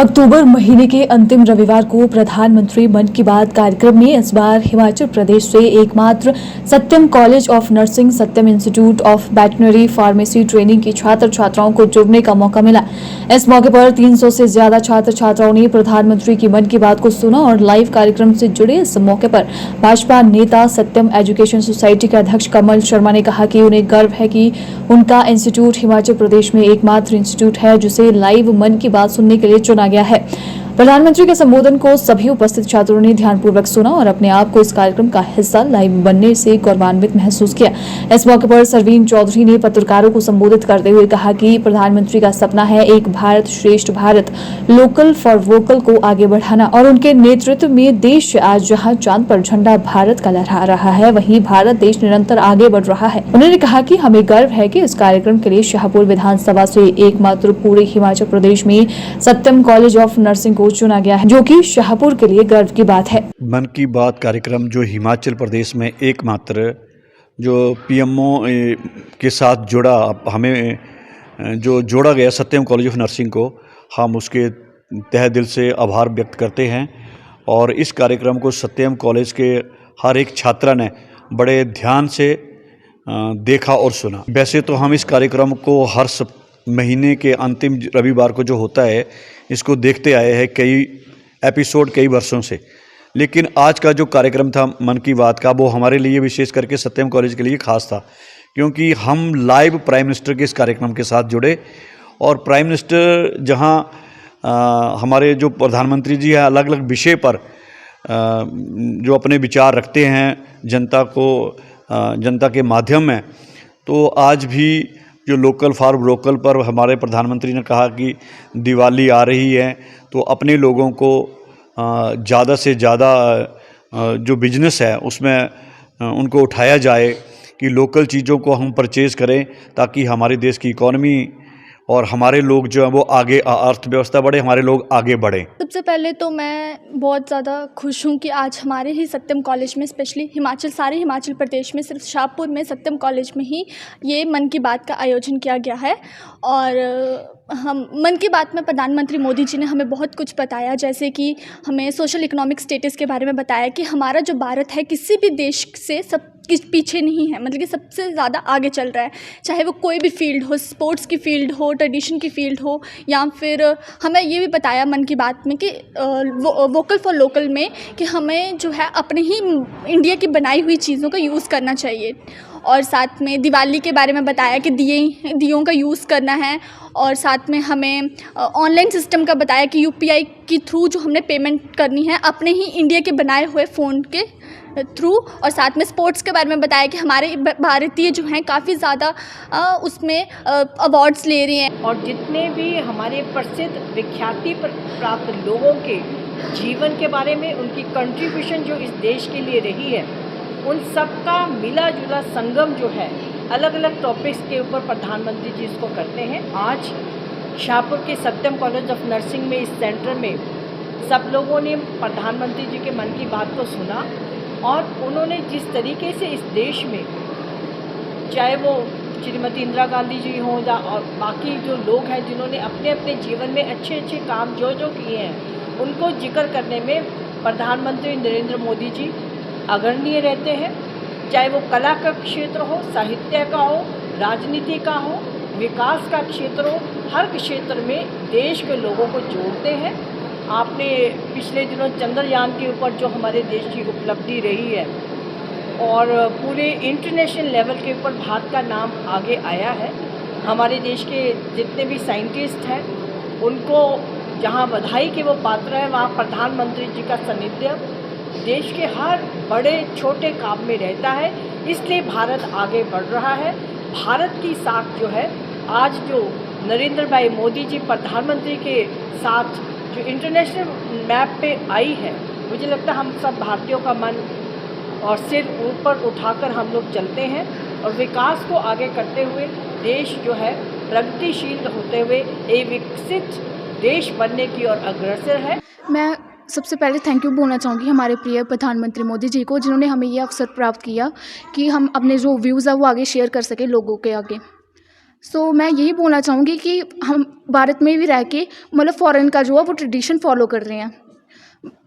अक्टूबर महीने के अंतिम रविवार को प्रधानमंत्री मन की बात कार्यक्रम में इस बार हिमाचल प्रदेश से एकमात्र Satyam college of nursing, Satyam institute of veterinary pharmacy training की छात्र छात्राओं को जुड़ने का मौका मिला। इस मौके पर 300 से ज्यादा छात्र छात्राओं ने प्रधानमंत्री की मन की बात को सुना और लाइव कार्यक्रम से जुड़े। इस मौके पर भाजपा नेता सत्यम एजुकेशन सोसाइटी के अध्यक्ष कमल शर्मा ने कहा कि उन्हें गर्व है कि उनका इंस्टीट्यूट हिमाचल प्रदेश में एकमात्र इंस्टीट्यूट है जिसे लाइव मन की बात सुनने के लिए चुना गया है। प्रधानमंत्री के संबोधन को सभी उपस्थित छात्रों ने ध्यानपूर्वक सुना और अपने आप को इस कार्यक्रम का हिस्सा लाइव बनने से गौरवान्वित महसूस किया। इस मौके पर सरवीन चौधरी ने पत्रकारों को संबोधित करते हुए कहा कि प्रधानमंत्री का सपना है एक भारत श्रेष्ठ भारत, लोकल फॉर वोकल को आगे बढ़ाना और उनके नेतृत्व में देश आज जहां चांद पर झंडा भारत का लहरा रहा है, वहीं भारत देश निरंतर आगे बढ़ रहा है। उन्होंने कहा कि हमें गर्व है कि इस कार्यक्रम के लिए शाहपुर विधानसभा से एकमात्र पूरे हिमाचल प्रदेश में सत्यम कॉलेज ऑफ नर्सिंग को चुना गया है, जो कि शाहपुर के लिए गर्व की बात है। मन की बात कार्यक्रम जो हिमाचल प्रदेश में एकमात्र जो पीएमओ के साथ जुड़ा, हमें जो जोड़ा गया सत्यम कॉलेज ऑफ नर्सिंग को, हम उसके तहे दिल से आभार व्यक्त करते हैं। और इस कार्यक्रम को सत्यम कॉलेज के हर एक छात्रा ने बड़े ध्यान से देखा और सुना। वैसे तो हम इस कार्यक्रम को हर महीने के अंतिम रविवार को जो होता है इसको देखते आए हैं कई एपिसोड कई वर्षों से, लेकिन आज का जो कार्यक्रम था मन की बात का, वो हमारे लिए विशेष करके सत्यम कॉलेज के लिए खास था, क्योंकि हम लाइव प्राइम मिनिस्टर के इस कार्यक्रम के साथ जुड़े। और प्राइम मिनिस्टर जहां हमारे जो प्रधानमंत्री जी हैं अलग अलग विषय पर जो अपने विचार रखते हैं जनता के माध्यम में, तो आज भी जो लोकल फॉर वोकल पर हमारे प्रधानमंत्री ने कहा कि दिवाली आ रही है तो अपने लोगों को ज़्यादा से ज़्यादा जो बिजनेस है उसमें उनको उठाया जाए कि लोकल चीज़ों को हम परचेज़ करें ताकि हमारे देश की इकॉनमी और हमारे लोग जो हैं वो आगे, अर्थव्यवस्था बढ़े, हमारे लोग आगे बढ़ें। सबसे पहले तो मैं बहुत ज़्यादा खुश हूँ कि आज हमारे ही सत्यम कॉलेज में, स्पेशली सारे हिमाचल प्रदेश में सिर्फ शाहपुर में सत्यम कॉलेज में ही ये मन की बात का आयोजन किया गया है। और हम मन की बात में प्रधानमंत्री मोदी जी ने हमें बहुत कुछ बताया, जैसे कि हमें सोशल इकोनॉमिक स्टेटस के बारे में बताया कि हमारा जो भारत है किसी भी देश से सब पीछे नहीं है, मतलब कि सबसे ज़्यादा आगे चल रहा है, चाहे वो कोई भी फील्ड हो, स्पोर्ट्स की फील्ड हो, ट्रेडिशन की फील्ड हो, या फिर हमें ये भी बताया मन की बात में कि वोकल फॉर लोकल में कि हमें जो है अपने ही इंडिया की बनाई हुई चीज़ों का यूज़ करना चाहिए। और साथ में दिवाली के बारे में बताया कि दियों का यूज़ करना है। और साथ में हमें ऑनलाइन सिस्टम का बताया कि यूपीआई के थ्रू जो हमने पेमेंट करनी है अपने ही इंडिया के बनाए हुए फ़ोन के थ्रू। और साथ में स्पोर्ट्स के बारे में बताया कि हमारे भारतीय जो हैं काफ़ी ज़्यादा उसमें अवार्ड्स ले रहे हैं। और जितने भी हमारे प्रसिद्ध विख्याति प्राप्त लोगों के जीवन के बारे में, उनकी कंट्रीब्यूशन जो इस देश के लिए रही है, उन सब का मिला जुला संगम जो है, अलग अलग टॉपिक्स के ऊपर प्रधानमंत्री जी इसको करते हैं। आज शाहपुर के सत्यम कॉलेज ऑफ नर्सिंग में, इस सेंटर में सब लोगों ने प्रधानमंत्री जी के मन की बात को सुना और उन्होंने जिस तरीके से इस देश में, चाहे वो श्रीमती इंदिरा गांधी जी हों या और बाकी जो लोग हैं जिन्होंने अपने अपने जीवन में अच्छे अच्छे काम जो किए हैं, उनको जिक्र करने में प्रधानमंत्री नरेंद्र मोदी जी अग्रणीय रहते हैं। चाहे वो कला का क्षेत्र हो, साहित्य का हो, राजनीति का हो, विकास का क्षेत्र हो, हर क्षेत्र में देश के लोगों को जोड़ते हैं। आपने पिछले दिनों चंद्रयान के ऊपर जो हमारे देश की उपलब्धि रही है और पूरे इंटरनेशनल लेवल के ऊपर भारत का नाम आगे आया है। हमारे देश के जितने भी साइंटिस्ट हैं उनको जहां बधाई के वो पात्र है, वहां प्रधानमंत्री जी का सानिध्य देश के हर बड़े छोटे काम में रहता है। इसलिए भारत आगे बढ़ रहा है। भारत की साख जो है, आज जो नरेंद्र भाई मोदी जी प्रधानमंत्री के साथ जो इंटरनेशनल मैप पे आई है, मुझे लगता है हम सब भारतीयों का मन और सिर ऊपर उठाकर हम लोग चलते हैं और विकास को आगे करते हुए देश जो है प्रगतिशील होते हुए एक विकसित देश बनने की ओर अग्रसर है। मैं सबसे पहले थैंक यू बोलना चाहूँगी हमारे प्रिय प्रधानमंत्री मोदी जी को, जिन्होंने हमें ये अवसर प्राप्त किया कि हम अपने जो व्यूज़ है वो आगे शेयर कर सकें लोगों के आगे। सो मैं यही बोलना चाहूँगी कि हम भारत में भी रह के मतलब फ़ॉरेन का जो है वो ट्रेडिशन फॉलो कर रहे हैं।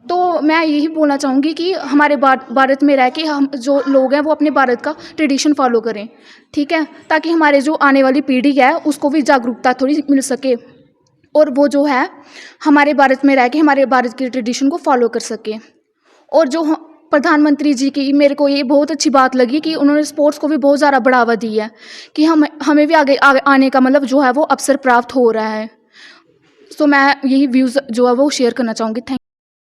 तो मैं यही बोलना चाहूँगी कि हमारे भारत में रह के हम जो लोग हैं वो अपने भारत का ट्रेडिशन फॉलो करें, ठीक है? ताकि हमारे जो आने वाली पीढ़ी है उसको भी जागरूकता थोड़ी मिल सके और वो जो है हमारे भारत में रह के हमारे भारत के ट्रेडिशन को फॉलो कर सके। और जो प्रधानमंत्री जी की मेरे को ये बहुत अच्छी बात लगी कि उन्होंने स्पोर्ट्स को भी बहुत ज़्यादा बढ़ावा दी है कि हमें भी आगे आने का मतलब जो है वो अवसर प्राप्त हो रहा है। सो मैं यही व्यूज़ जो है वो शेयर करना चाहूँगी। थैंक